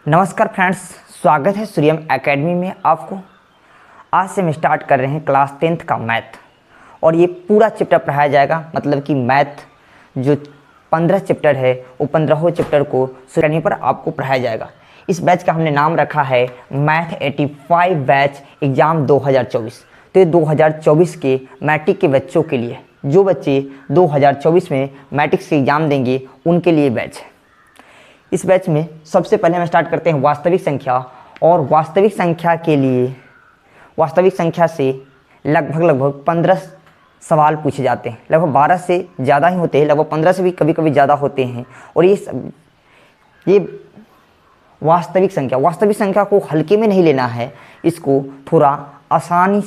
नमस्कार फ्रेंड्स, स्वागत है सूर्यम एकेडमी में। आपको आज से हम स्टार्ट कर रहे हैं क्लास 10th का मैथ, और ये पूरा चैप्टर पढ़ाया जाएगा। मतलब कि मैथ जो 15 चैप्टर है वो 15 चैप्टर को सूर्यम पर आपको पढ़ाया जाएगा। इस बैच का हमने नाम रखा है मैथ 85 बैच एग्ज़ाम 2024। तो ये 2024 के मैट्रिक के बच्चों के लिए, जो बच्चे 2024 में मैट्रिक से एग्ज़ाम देंगे उनके लिए बैच है। इस बैच में सबसे पहले हम स्टार्ट करते हैं वास्तविक संख्या। और वास्तविक संख्या के लिए वास्तविक संख्या से लगभग 15 सवाल पूछे जाते हैं। लगभग 12 से ज़्यादा ही होते हैं, लगभग 15 से भी कभी कभी ज़्यादा होते हैं। और ये वास्तविक संख्या को हल्के में नहीं लेना है। इसको थोड़ा आसान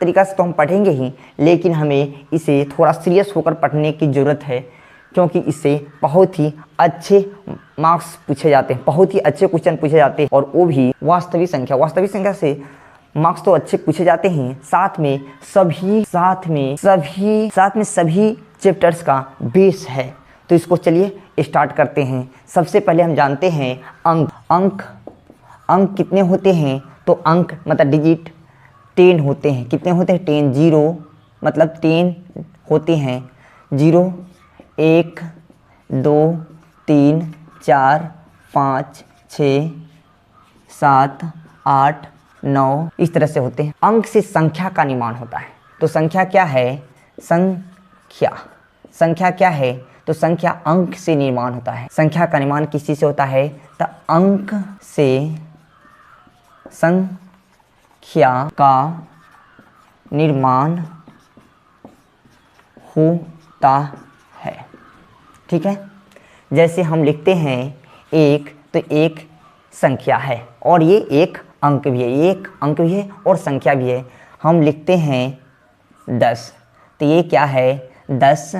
तरीक़ा से तो हम पढ़ेंगे ही, लेकिन हमें इसे थोड़ा सीरियस होकर पढ़ने की ज़रूरत है, क्योंकि इससे बहुत ही अच्छे मार्क्स पूछे जाते हैं, बहुत ही अच्छे क्वेश्चन पूछे जाते हैं। और वो भी वास्तविक संख्या से मार्क्स तो अच्छे पूछे जाते हैं, साथ में सभी चैप्टर्स का बेस है। तो इसको चलिए स्टार्ट करते हैं। सबसे पहले हम जानते हैं अंक कितने होते हैं। तो अंक मतलब डिजिट 10 होते हैं। कितने होते हैं? 10। 0 मतलब 10 होते हैं। 0 1 2 3 4 5 6 7 8 9 इस तरह से होते हैं। अंक से संख्या का निर्माण होता है। तो संख्या क्या है? संख्या क्या है? तो संख्या अंक से निर्माण होता है। संख्या का निर्माण किस चीज़ से होता है? तो अंक से संख्या का निर्माण होता है। ठीक है। जैसे हम लिखते हैं 1, तो एक संख्या है और ये एक अंक भी है। ये एक अंक भी है और संख्या भी है। हम लिखते हैं 10, तो ये क्या है? 10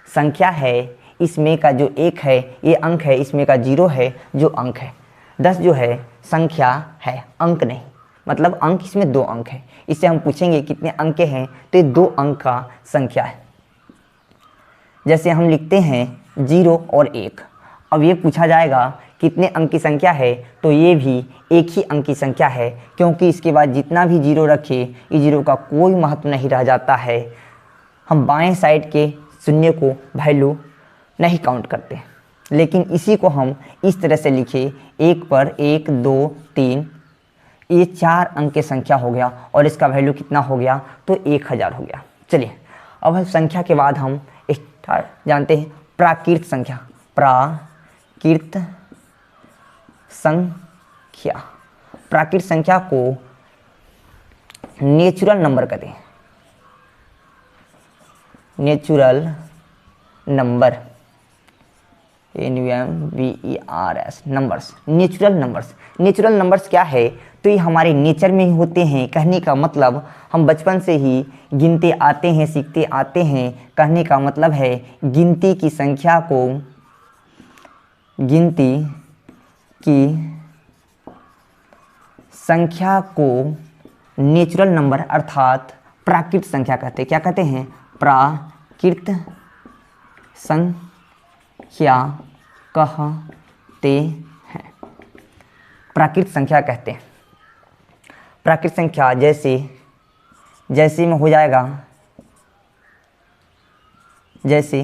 संख्या है। इसमें का जो 1 है ये अंक है, इसमें का 0 है जो अंक है। 10 जो है संख्या है, अंक नहीं। मतलब अंक इसमें 2 अंक है। इससे हम पूछेंगे कितने अंक के हैं, तो ये 2 अंक का संख्या है। जैसे हम लिखते हैं 0 और 1। अब ये पूछा जाएगा कितने अंक की संख्या है, तो ये भी एक ही अंक की संख्या है, क्योंकि इसके बाद जितना भी 0 रखे, इस 0 का कोई महत्व नहीं रह जाता है। हम बाएं साइड के शून्य को वैल्यू नहीं काउंट करते। लेकिन इसी को हम इस तरह से लिखे 1 पर 1 2 3, ये 4 अंक की संख्या हो गया और इसका वैल्यू कितना हो गया? तो 1000 हो गया। चलिए अब हम संख्या के बाद हम जानते हैं प्राकृत संख्या। प्राकृत संख्या को नेचुरल नंबर कहते हैं। नेचुरल नंबर नेचुरल नंबर्स क्या है? तो ये हमारे नेचर में ही होते हैं। कहने का मतलब हम बचपन से ही गिनते आते हैं, सीखते आते हैं। कहने का मतलब है गिनती की संख्या को नेचुरल नंबर अर्थात प्राकृत संख्या कहते हैं। क्या कहते हैं? प्राकृत संख्या कहते हैं। प्राकृत संख्या कहते हैं। प्राकृत संख्या जैसे में हो जाएगा, जैसे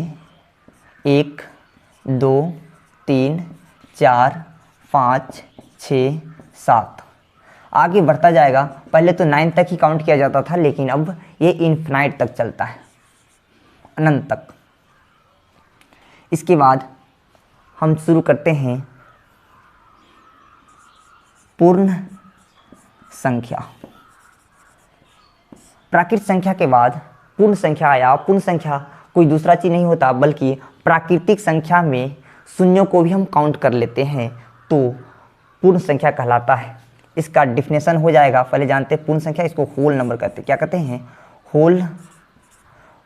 1 2 3 4 5 6 7 आगे बढ़ता जाएगा। पहले तो 9 तक ही काउंट किया जाता था, लेकिन अब ये इन्फिनाइट तक चलता है, अनंत तक। इसके बाद हम शुरू करते हैं पूर्ण संख्या। प्राकृत संख्या के बाद पूर्ण संख्या आया। पूर्ण संख्या कोई दूसरा चीज़ नहीं होता, बल्कि प्राकृतिक संख्या में शून्यों को भी हम काउंट कर लेते हैं, तो पूर्ण संख्या कहलाता है। इसका डिफिनेशन हो जाएगा। पहले जानते हैं पूर्ण संख्या, इसको होल नंबर कहते हैं। क्या कहते हैं?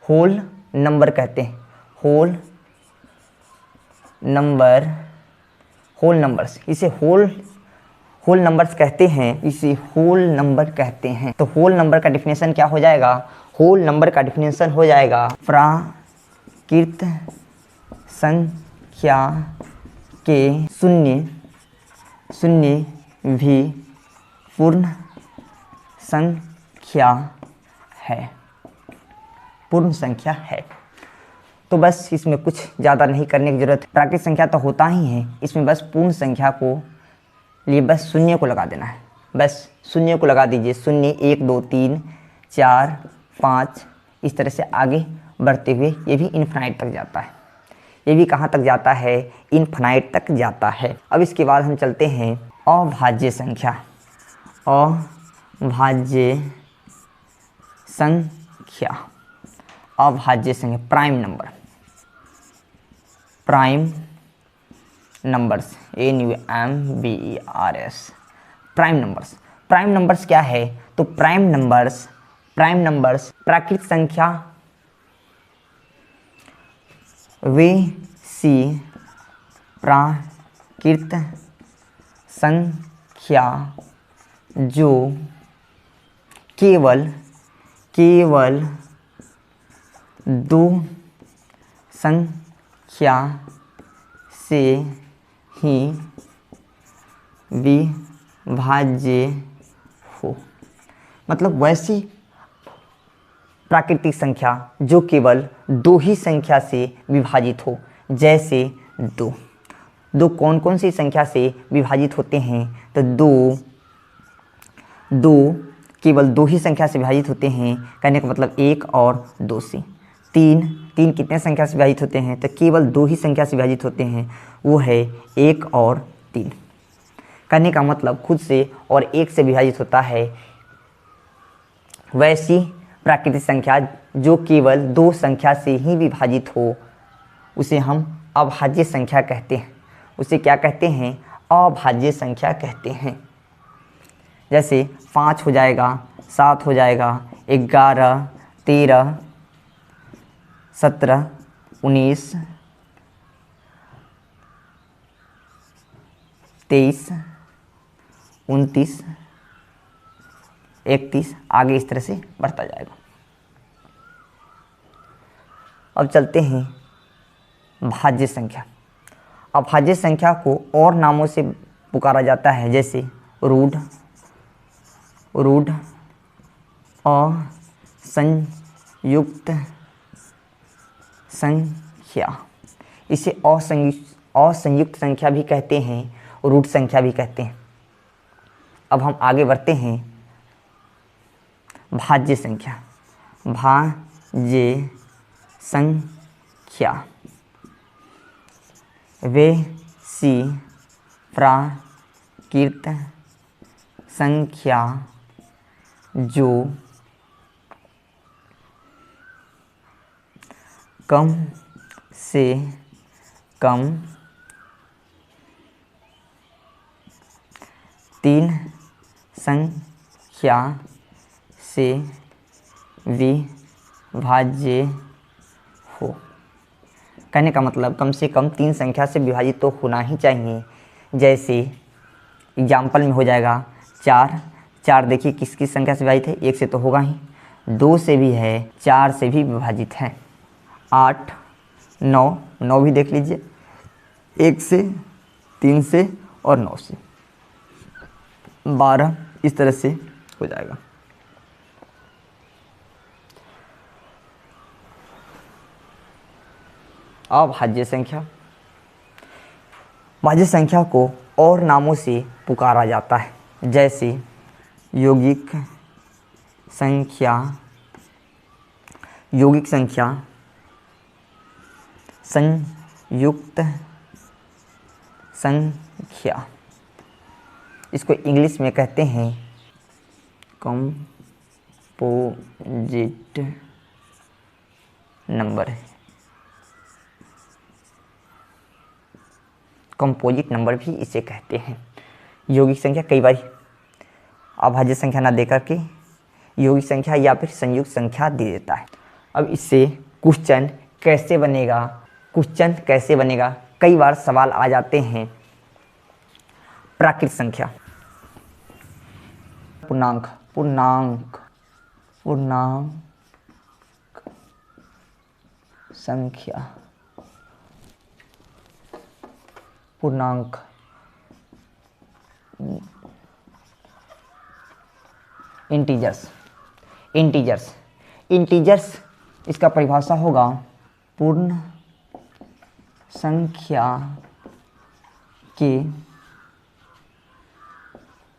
होल नंबर कहते हैं। होल नंबर्स, इसे होल नंबर्स कहते हैं। इसे होल नंबर कहते हैं। तो होल नंबर का डिफिनेशन क्या हो जाएगा? होल नंबर का डिफिनेशन हो जाएगा प्राकृत संख्या के शून्य शून्य भी पूर्ण संख्या है, पूर्ण संख्या है। तो बस इसमें कुछ ज़्यादा नहीं करने की ज़रूरत है, प्राकृतिक संख्या तो होता ही है, इसमें बस पूर्ण संख्या को लिए बस शून्य को लगा देना है, बस शून्य को लगा दीजिए। शून्य, 1 2 3 4 5 इस तरह से आगे बढ़ते हुए ये भी इन्फिनाइट तक जाता है। ये भी कहाँ तक जाता है? इन्फिनाइट तक जाता है। अब इसके बाद हम चलते हैं अभाज्य संख्या। अभाज्य संख्या, अभाज्य संख्या, prime number, prime numbers, NUMBERS, prime numbers. Prime numbers क्या है? तो प्राइम नंबर्स प्राकृतिक संख्या वे सी प्राकृत संख्या जो केवल दो संख्या से ही विभाज्य हो। मतलब वैसी प्राकृतिक संख्या जो केवल दो ही संख्या से विभाजित हो। जैसे दो कौन कौन सी संख्या से विभाजित होते हैं? तो दो केवल दो ही संख्या से विभाजित होते हैं, कहने का मतलब 1 और 2 से। तीन कितने संख्या से विभाजित होते हैं? तो केवल दो ही संख्या से विभाजित होते हैं, वो है 1 और 3। कहने का मतलब खुद से और 1 से विभाजित होता है। वैसी प्राकृतिक संख्या जो केवल दो संख्या से ही विभाजित हो उसे हम अभाज्य संख्या कहते हैं। उसे क्या कहते हैं? अभाज्य संख्या कहते हैं। जैसे 5 हो जाएगा, 7 हो जाएगा, 11, 13, 17, 19, 23, 29, 31, आगे इस तरह से बढ़ता जाएगा। अब चलते हैं भाज्य संख्या। अभाज्य संख्या को और नामों से पुकारा जाता है, जैसे रूढ़, असंयुक्त संख्या, इसे असंयुक्त संख्या भी कहते हैं, रूढ़ संख्या भी कहते हैं। अब हम आगे बढ़ते हैं भाज्य संख्या। भाज्य संख्या वे सी प्राकृत संख्या जो कम से कम 3 संख्या से विभाज्य हो। कहने का मतलब कम से कम 3 संख्या से विभाजित तो होना ही चाहिए। जैसे एग्जाम्पल में हो जाएगा 4 देखिए किस किस संख्या से विभाजित है? 1 से तो होगा ही, 2 से भी है, 4 से भी विभाजित है। 8, 9 भी देख लीजिए, 1 से, 3 से और 9 से, 12 इस तरह से हो जाएगा। अभाज्य संख्या, भाज्य संख्या को और नामों से पुकारा जाता है, जैसे यौगिक संख्या, संयुक्त संख्या, इसको इंग्लिश में कहते हैं कंपोजिट नंबर। कंपोजिट नंबर भी इसे कहते हैं। यौगिक संख्या कई बार अभाज्य संख्या ना देकर के यौगिक संख्या या फिर संयुक्त संख्या दे देता है। अब इससे क्वेश्चन कैसे बनेगा, कई बार सवाल आ जाते हैं। प्राकृत संख्या, पूर्णांक संख्या, पूर्णांक इंटीजर्स। इंटीजर्स इंटीजर्स इसका परिभाषा होगा पूर्ण संख्या के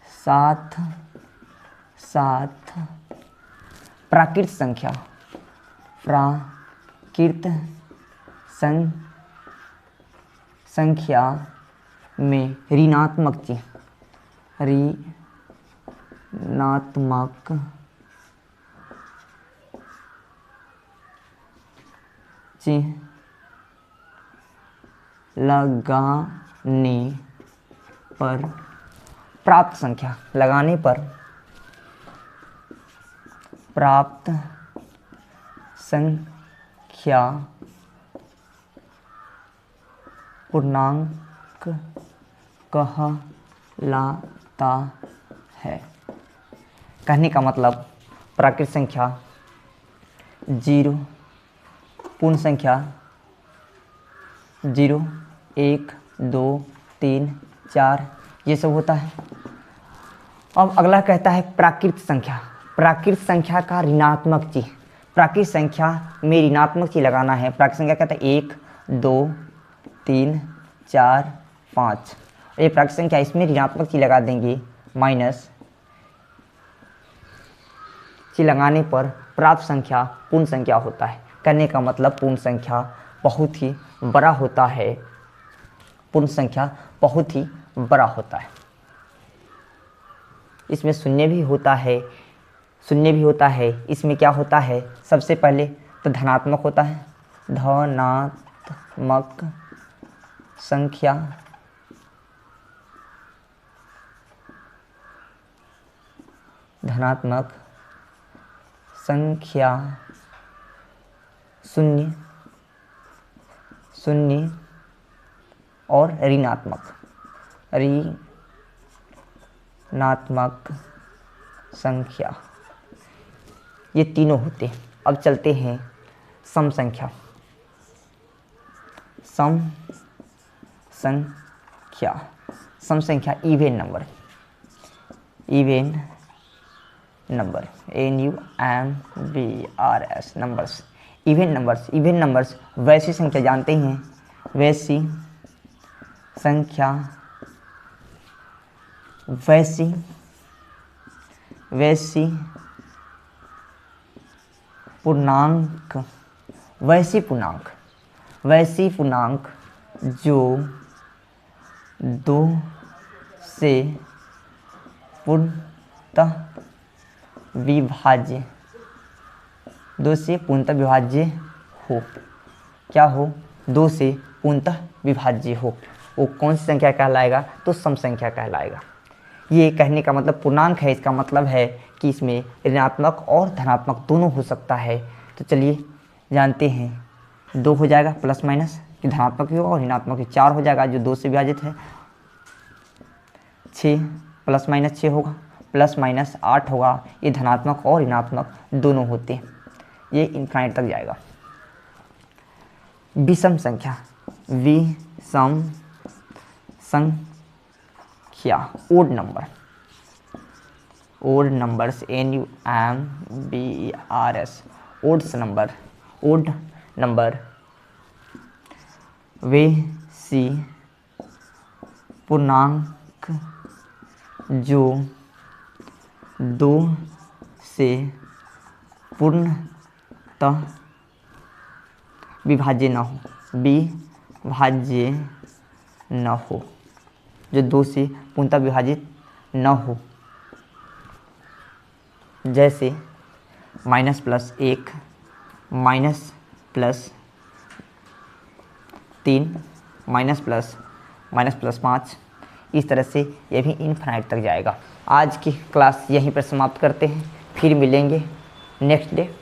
साथ साथ प्राकृत संख्या, प्राकृत संख्या में ऋणात्मक चिन्ह लगाने पर प्राप्त संख्या, लगाने पर प्राप्त संख्या पूर्णांक कहलाता है। कहने का मतलब प्राकृत संख्या 0, पूर्ण संख्या 0, 1, 2, 3, 4 ये सब होता है। अब अगला कहता है प्राकृत संख्या। प्राकृत संख्या का ऋणात्मक चिन्ह, प्राकृत संख्या में ऋणात्मक चिन्ह लगाना है। प्राकृत संख्या कहता है 1, 2, 3, 4, 5। ये प्राकृत संख्या, इसमें ऋणात्मक चिन्ह लगा देंगे, माइनस चिन्ह लगाने पर प्राप्त संख्या पूर्ण संख्या होता है। करने का मतलब पूर्ण संख्या बहुत ही बड़ा होता है, पूर्ण संख्या बहुत ही बड़ा होता है। इसमें शून्य भी होता है, शून्य भी होता है। इसमें क्या होता है, सबसे पहले तो धनात्मक होता है, धनात्मक संख्या धनात्मक संख्या शून्य, शून्य और ऋणात्मक संख्या, ये तीनों होते हैं। अब चलते हैं सम संख्या। सम संख्या, सम संख्या even number, even number, NUMBRS numbers, even numbers. Even numbers वैसी संख्या जानते हैं, वैसी संख्या, वैसी पूर्णांक, वैसी पूर्णांक जो 2 से पूर्णतः विभाज्य, 2 से पूर्णतः विभाज्य हो। क्या हो, 2 से पूर्णतः विभाज्य हो, वो कौन सी संख्या कहलाएगा, तो सम संख्या कहलाएगा। ये कहने का मतलब पूर्णांक है, इसका मतलब है कि इसमें ऋणात्मक और धनात्मक दोनों हो सकता है। तो चलिए जानते हैं, 2 हो जाएगा प्लस माइनस, कि धनात्मक भी होगा और ऋणात्मक भी। 4 हो जाएगा जो 2 से विभाजित है, 6 प्लस माइनस 6 होगा, प्लस माइनस 8 होगा। ये धनात्मक और ऋणात्मक दोनों होते हैं, ये इनफाइनाइट तक जाएगा। विषम संख्या, विषम संख्या, odd number, odd numbers, NUMBRS, odds number, odd number वैसी पूर्णांक जो 2 से पूर्णतः विभाज्य न हो, विभाज्य न हो, जो 2 से पूर्णतः विभाजित न हो। जैसे minus plus 1, minus plus 3, minus plus 5, इस तरह से ये भी इनफाइनाइट तक जाएगा। आज की क्लास यहीं पर समाप्त करते हैं, फिर मिलेंगे नेक्स्ट डे।